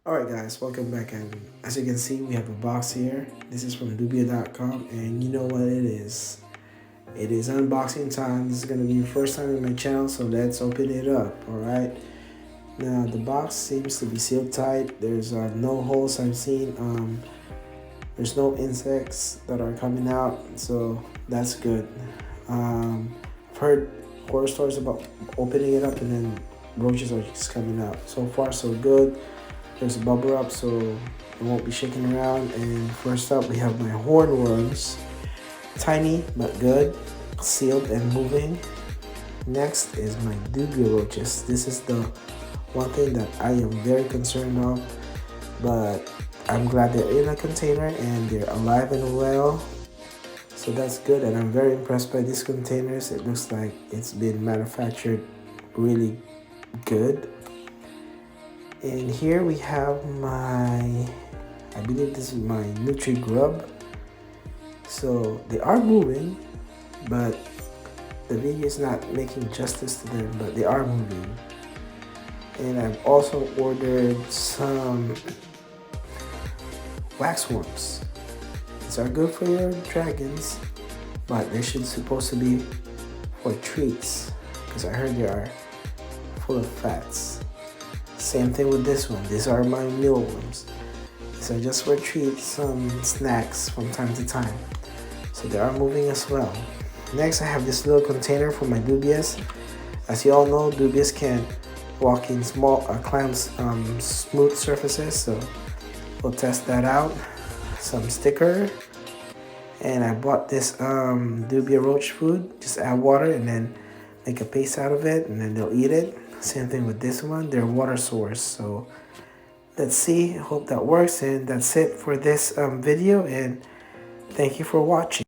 Alright guys, welcome back, and as you can see we have a box here. This is from LiQWYD.com, and you know what it is. It is unboxing time. This is going to be your first time in my channel, so let's open it up. Alright, now the box seems to be sealed tight. There's no holes I've seen. There's no insects that are coming out, so that's good. I've heard horror stories about opening it up and then roaches are just coming out. So far so good. There's a bubble wrap, so it won't be shaking around. And first up, we have my hornworms. Tiny but good, sealed and moving. Next is my dubia roaches. This is the one thing that I am very concerned of, but I'm glad they're in a container and they're alive and well. So that's good, and I'm very impressed by these containers. It looks like it's been manufactured really good. And here we have I believe this is my Nutri Grub. So they are moving, but the video is not making justice to them, but they are moving. And I've also ordered some waxworms. These are good for your dragons, but they should supposed to be for treats, because I heard they are full of fats. Same thing with this one. These are my mealworms. These are just for treats, some snacks from time to time. So they are moving as well. Next, I have this little container for my dubias. As you all know, dubias can walk in climb smooth surfaces. So we'll test that out. Some sticker. And I bought this dubia roach food. Just add water and then make a paste out of it, and then they'll eat it. Same thing with this one. They're water source. So let's see. Hope that works. And that's it for this video. And thank you for watching.